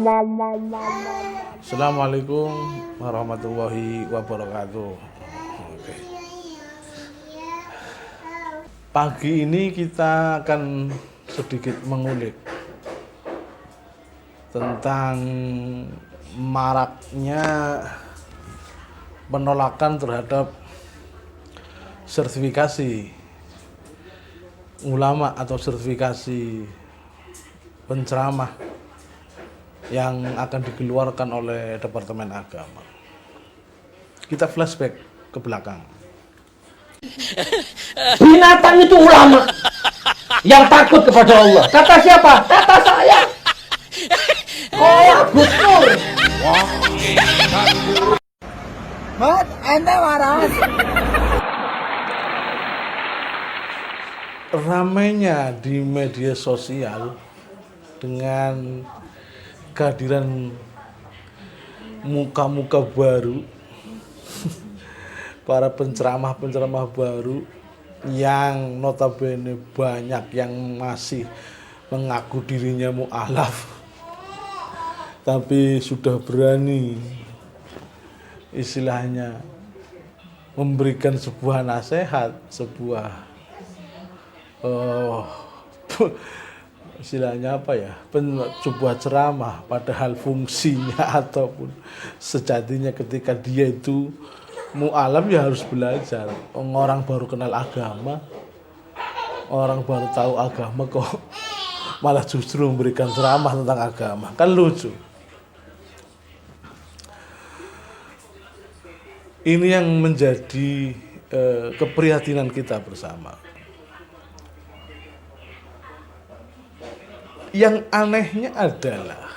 Assalamualaikum warahmatullahi wabarakatuh. Oke. Pagi ini kita akan sedikit mengulik tentang maraknya penolakan terhadap sertifikasi ulama atau sertifikasi penceramah yang akan dikeluarkan oleh Departemen Agama. Kita flashback ke belakang. Binatang itu ulama yang takut kepada Allah. Kata siapa? Kata saya. Oh, Gus Nur. Mat, ente waras. Ramainya di media sosial dengan kehadiran muka-muka baru, para penceramah-penceramah baru yang notabene banyak yang masih mengaku dirinya mu'alaf, tapi sudah berani istilahnya memberikan sebuah nasihat, istilahnya apa ya, sebuah ceramah, padahal fungsinya ataupun sejatinya ketika dia itu mu'alam ya harus belajar. Orang baru kenal agama, orang baru tahu agama kok malah justru memberikan ceramah tentang agama, kan lucu. Ini yang menjadi keprihatinan kita bersama. Yang anehnya adalah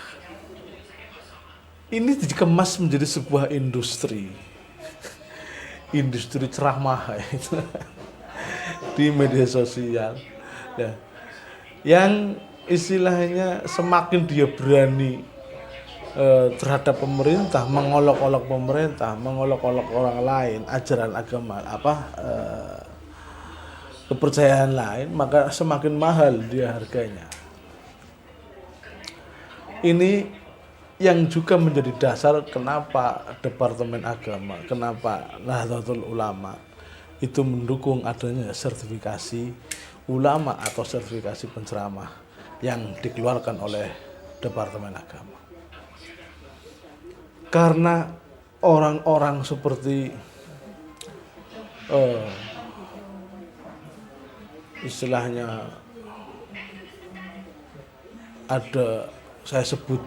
ini dikemas menjadi sebuah industri ceramah di media sosial ya, yang istilahnya semakin dia berani terhadap pemerintah, mengolok-olok pemerintah, mengolok-olok orang lain, ajaran agama kepercayaan lain, maka semakin mahal dia harganya. Ini yang juga menjadi dasar kenapa Departemen Agama, kenapa Nahdlatul Ulama itu mendukung adanya sertifikasi ulama atau sertifikasi penceramah yang dikeluarkan oleh Departemen Agama. Karena orang-orang seperti istilahnya ada, saya sebut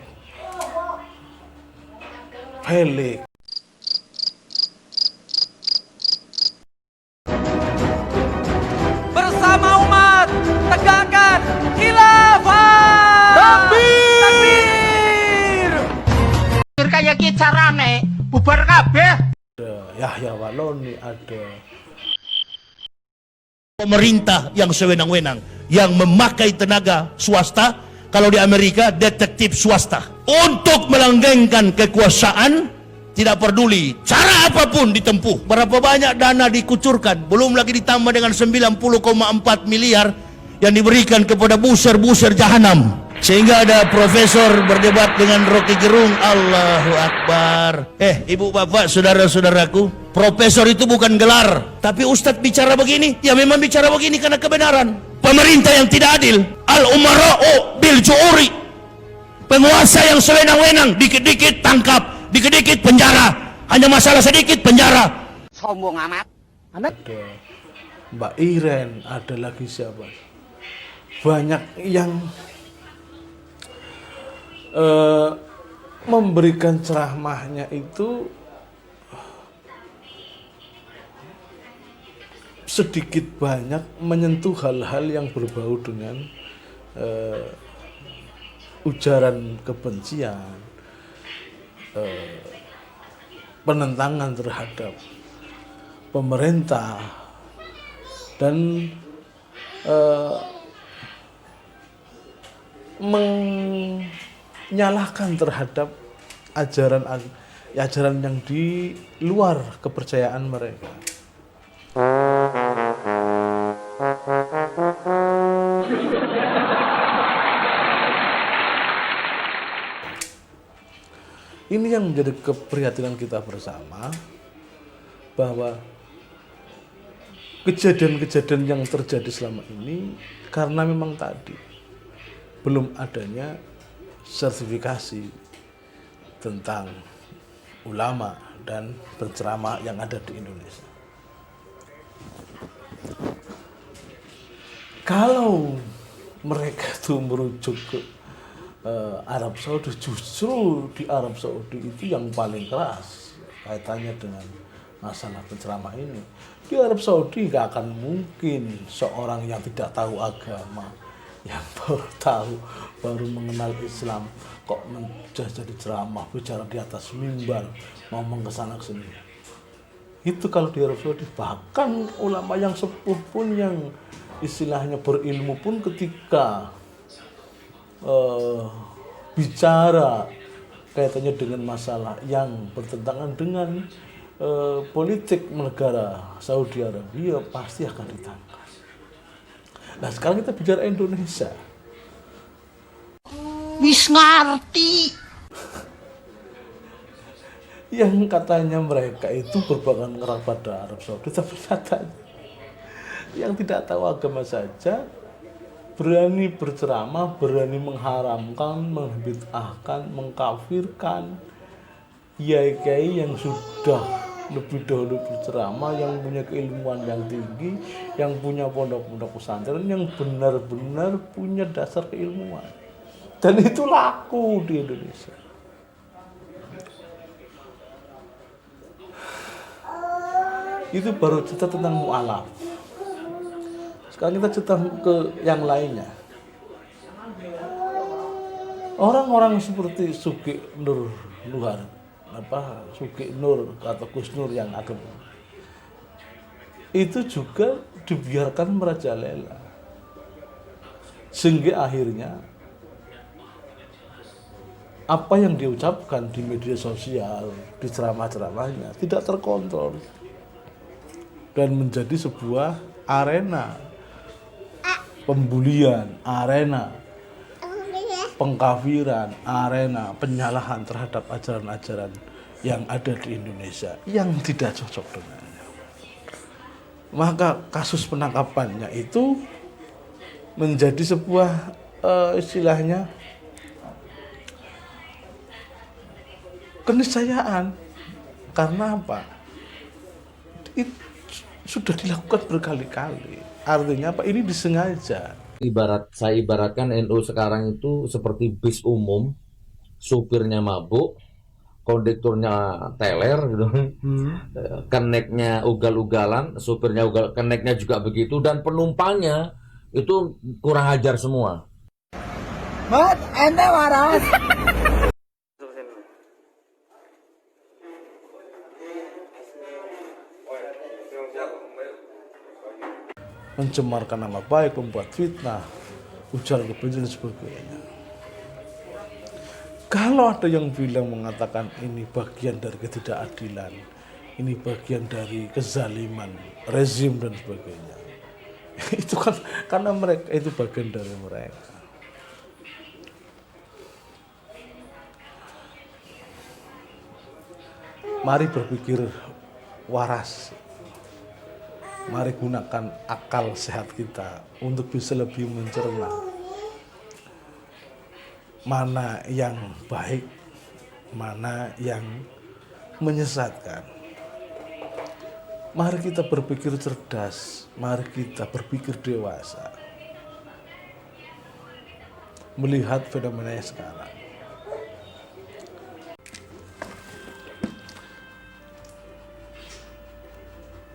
Felix, bersama umat tegakkan khilafah. Takbir. Kayak ki carane bubar kabeh. ada Yahya Waloni, ada pemerintah yang sewenang-wenang yang memakai tenaga swasta. Kalau di Amerika detektif swasta untuk melanggengkan kekuasaan, tidak peduli cara apapun ditempuh. Berapa banyak dana dikucurkan, belum lagi ditambah dengan 90,4 miliar yang diberikan kepada buser-buser jahanam. Sehingga ada profesor berdebat dengan Rocky Gerung. Allahu Akbar. Ibu bapak saudara-saudaraku, profesor itu bukan gelar. Tapi ustadz bicara begini, ya memang bicara begini karena kebenaran. Pemerintah yang tidak adil, al-umara'u bil ju'uri, penguasa yang sewenang-wenang, dikit-dikit tangkap, dikit-dikit penjara, hanya masalah sedikit penjara. Sombong amat. ada Mbak Iren, ada lagi siapa, banyak yang memberikan ceramahnya itu sedikit banyak menyentuh hal-hal yang berbau dengan ujaran kebencian, penentangan terhadap pemerintah, dan menyalahkan terhadap ajaran yang di luar kepercayaan mereka. Ini yang menjadi keprihatinan kita bersama, bahwa kejadian-kejadian yang terjadi selama ini karena memang tadi belum adanya sertifikasi tentang ulama dan berceramah yang ada di Indonesia. Kalau mereka itu merujuk ke Arab Saudi, justru di Arab Saudi itu yang paling keras kaitannya dengan masalah penceramah ini. Di Arab Saudi nggak akan mungkin seorang yang tidak tahu agama, yang baru mengenal Islam, kok menjadi ceramah, bicara di atas mimbar, ngomong ke sana ke sini. Itu kalau di Arab Saudi. Bahkan ulama yang sepuh pun, yang istilahnya berilmu pun, ketika bicara kaitannya dengan masalah yang bertentangan dengan politik negara Saudi Arabia, pasti akan ditangkap. Nah, sekarang kita bicara Indonesia. Wis ngerti. Yang katanya mereka itu berpegang erat pada Arab Saudi, tapi katanya yang tidak tahu agama saja berani berceramah, berani mengharamkan, membid'ahkan, mengkafirkan kiai-kiai yang sudah lebih dahulu berceramah, yang punya keilmuan yang tinggi, yang punya pondok-pondok pesantren, yang benar-benar punya dasar keilmuan. Dan itu laku di Indonesia. Itu baru cerita tentang mu'alaf. Sekarang kita cerita ke yang lainnya. Orang-orang seperti Suki Nur Luhar, Suki Nur atau Gus Nur yang agama, itu juga dibiarkan merajalela, sehingga akhirnya apa yang diucapkan di media sosial, di ceramah-ceramahnya tidak terkontrol dan menjadi sebuah arena pembulian, arena pengkafiran, arena penyalahan terhadap ajaran-ajaran yang ada di Indonesia yang tidak cocok dengannya. Maka kasus penangkapannya itu menjadi sebuah istilahnya keniscayaan. Karena apa? Itu sudah dilakukan berkali-kali. Artinya apa? Ini disengaja. Saya ibaratkan NU sekarang itu seperti bis umum, supirnya mabuk, kondekturnya teler gitu. Keneknya ugal-ugalan, supirnya keneknya juga begitu, dan penumpangnya itu kurang ajar semua. Mat, Anda waras. Mencemarkan nama baik, membuat fitnah, ujaran kebencian dan sebagainya. Kalau ada yang bilang mengatakan ini bagian dari ketidakadilan, ini bagian dari kezaliman rezim dan sebagainya, itu kan karena mereka itu bagian dari mereka. Mari berpikir waras. Mari gunakan akal sehat kita untuk bisa lebih mencerna mana yang baik, mana yang menyesatkan. Mari kita berpikir cerdas, mari kita berpikir dewasa, melihat fenomena yang sekarang.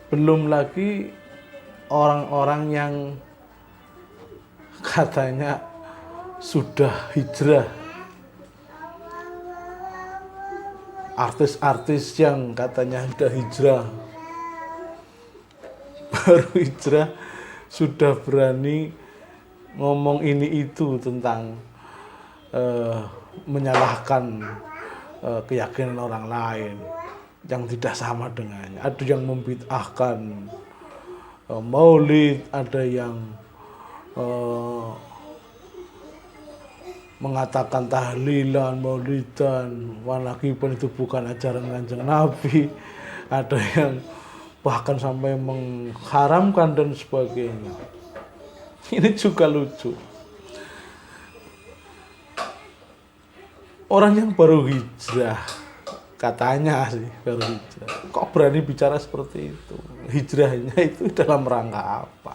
Belum lagi orang-orang yang katanya sudah hijrah, artis-artis yang katanya sudah hijrah, baru hijrah sudah berani ngomong ini itu tentang menyalahkan keyakinan orang lain yang tidak sama dengannya. Ada yang membid'ahkan maulid, ada yang mengatakan tahlilan, maulidan, walaupun itu bukan ajaran Kanjeng Nabi. Ada yang bahkan sampai mengharamkan dan sebagainya. Ini juga lucu. Orang yang baru hijrah, katanya sih baru hijrah, kok berani bicara seperti itu? Hijrahnya itu dalam rangka apa?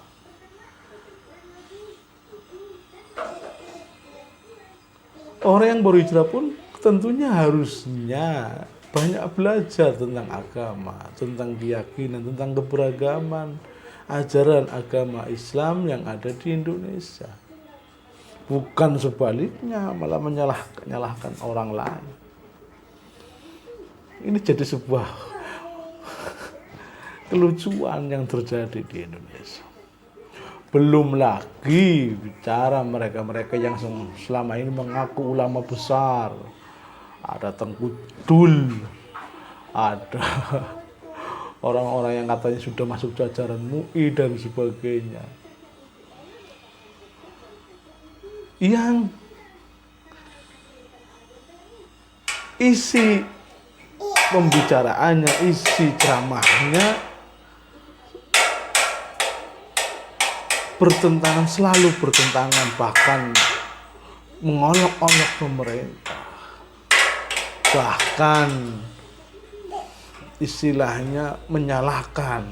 Orang yang baru hijrah pun tentunya harusnya banyak belajar tentang agama, tentang keyakinan, tentang keberagaman ajaran agama Islam yang ada di Indonesia. Bukan sebaliknya, malah menyalahkan orang lain. Ini jadi sebuah kelucuan yang terjadi di Indonesia. Belum lagi bicara mereka-mereka yang selama ini mengaku ulama besar. Ada Tengku Dul, ada orang-orang yang katanya sudah masuk jajaran MUI dan sebagainya. Yang isi pembicaraannya, isi ceramahnya bertentangan, selalu bertentangan, bahkan mengolok-olok pemerintah, bahkan istilahnya menyalahkan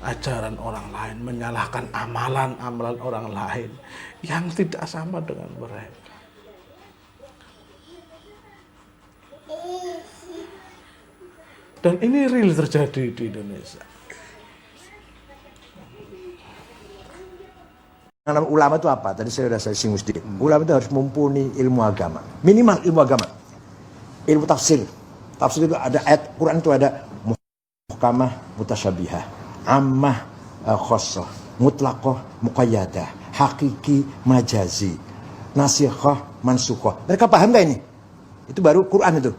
ajaran orang lain, menyalahkan amalan-amalan orang lain yang tidak sama dengan mereka. Dan ini real terjadi di Indonesia. Nama ulama itu apa? Tadi saya sudah singgung sedikit. Ulama itu harus mumpuni ilmu agama. Minimal ilmu agama. Ilmu tafsir. Tafsir itu ada ayat Quran itu ada muhkamah, mutasyabihah, ammah, khossah, mutlaqah, muqayyadah, hakiki, majazi, nasikhah, mansukhah. Mereka paham gak ini? Itu baru Quran itu.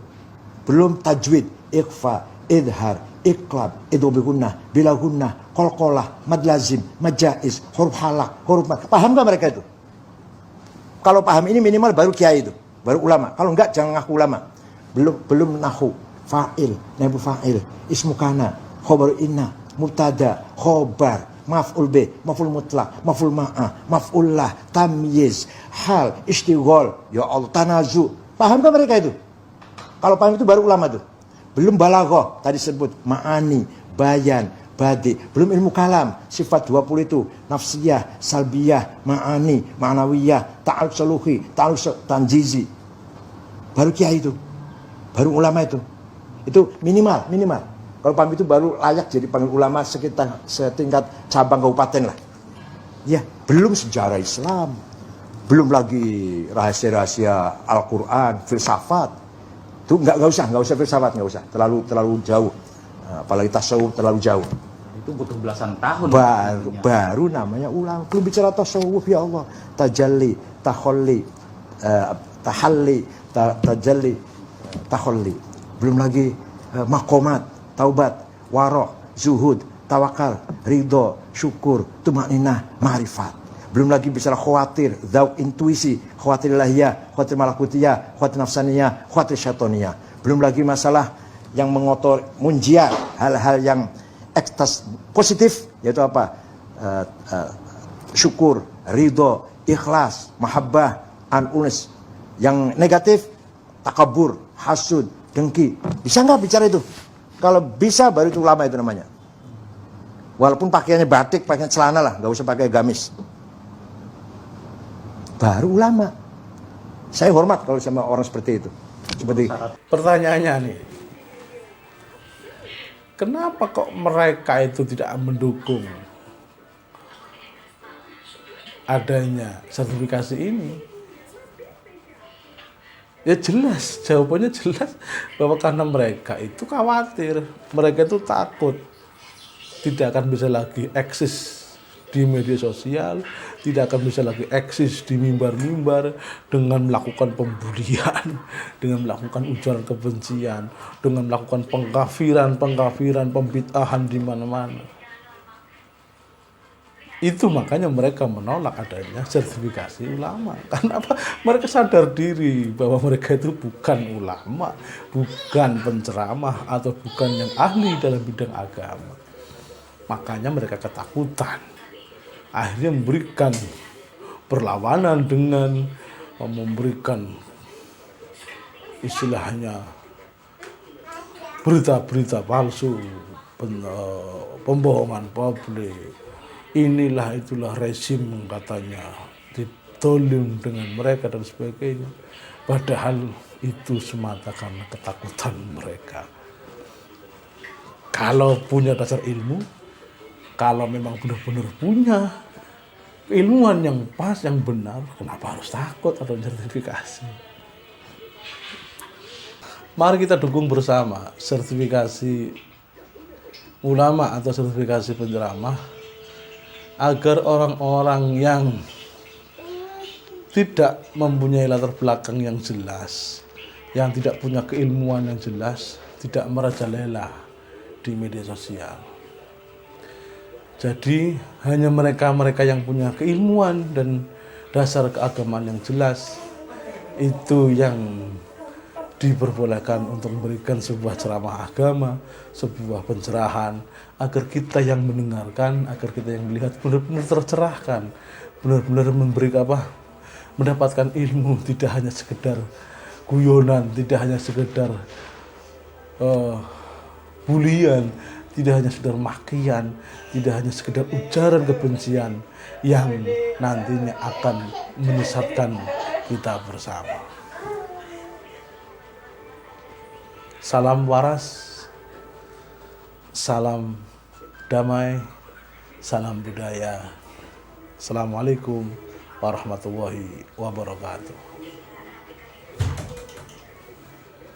Belum tajwid, ikhfa, idhar, iqlab, idhobihunah, bilahunah, kolkolah, madlazim, majais, huruf halak, huruf mat. Paham gak mereka itu? Kalau paham ini minimal baru kiai itu, baru ulama. Kalau enggak jangan ngaku ulama. Belum nahu, fa'il, naibu fa'il, ismu kana, khobar inna, mubtada, khobar, maf'ul b, maf'ul mutlak, maf'ul ma'ah, maf'ul lah, tamyiz, hal, istighol, ya Allah, tanazu. Paham gak mereka itu? Kalau paham itu baru ulama itu. Belum balaghah, tadi sebut ma'ani, bayan, badi. Belum ilmu kalam, sifat 20 itu, nafsiyah, salbiyah, ma'ani, ma'nawiyah, ta'aluk saluhi, ta'aluk tanjizi. Baru kiai itu. Baru ulama itu. Itu minimal. Kalau paham itu baru layak jadi panggil ulama setingkat cabang kabupaten lah. Ya, belum sejarah Islam. Belum lagi rahasia-rahasia Al-Quran, filsafat. Itu nggak usah filsafat, nggak usah. Terlalu jauh. Apalagi tasawuf terlalu jauh. Itu butuh belasan tahun. Baru namanya ulama. Belum bicara tasawuf, ya Allah. Tajalli, tahalli, tahalli, tajalli, tahalli. Belum lagi makomat, taubat, warok, zuhud, tawakal, ridho, syukur, tumaninah, ma'rifat. Belum lagi bicara khawatir, zauk, intuisi, khawatir ilahiyah, khawatir malakutiyah, khawatir nafsaniyah, khawatir syaitoniyah. Belum lagi masalah yang mengotor munjia, hal-hal yang ekstaz positif, yaitu apa? Syukur, ridho, ikhlas, mahabbah, an-unis. Yang negatif, takabur, hasud, dengki. Bisa nggak bicara itu? Kalau bisa baru itu ulama itu namanya. Walaupun pakaiannya batik, pakaian celana lah, nggak usah pakai gamis. Baru ulama. Saya hormat kalau sama orang seperti itu. Seperti Pertanyaannya nih, kenapa kok mereka itu tidak mendukung adanya sertifikasi ini? Ya jelas, jawabannya jelas bahwa karena mereka itu khawatir, mereka itu takut tidak akan bisa lagi eksis di media sosial, tidak akan bisa lagi eksis di mimbar-mimbar dengan melakukan pembulian, dengan melakukan ujaran kebencian, dengan melakukan pengkafiran, pembid'ahan di mana-mana. Itu makanya mereka menolak adanya sertifikasi ulama. Karena apa? Mereka sadar diri bahwa mereka itu bukan ulama, bukan penceramah, atau bukan yang ahli dalam bidang agama. Makanya mereka ketakutan. Akhirnya memberikan perlawanan dengan memberikan istilahnya berita-berita palsu, pembohongan publik. Inilah itulah rezim katanya ditolong dengan mereka dan sebagainya. Padahal itu semata karena ketakutan mereka. Kalau punya dasar ilmu, kalau memang benar-benar punya keilmuan yang pas, yang benar, kenapa harus takut atau sertifikasi? Mari kita dukung bersama sertifikasi ulama atau sertifikasi penceramah, agar orang-orang yang tidak mempunyai latar belakang yang jelas, yang tidak punya keilmuan yang jelas, tidak merajalela di media sosial. Jadi hanya mereka-mereka yang punya keilmuan dan dasar keagamaan yang jelas itu yang diperbolehkan untuk memberikan sebuah ceramah agama, sebuah pencerahan, agar kita yang mendengarkan, agar kita yang melihat benar-benar tercerahkan, benar-benar mendapatkan ilmu, tidak hanya sekedar guyonan, tidak hanya sekedar bulian, tidak hanya sekedar makian, tidak hanya sekedar ujaran kebencian yang nantinya akan menyesatkan kita bersama. Salam waras, salam damai, salam budaya. Assalamualaikum warahmatullahi wabarakatuh.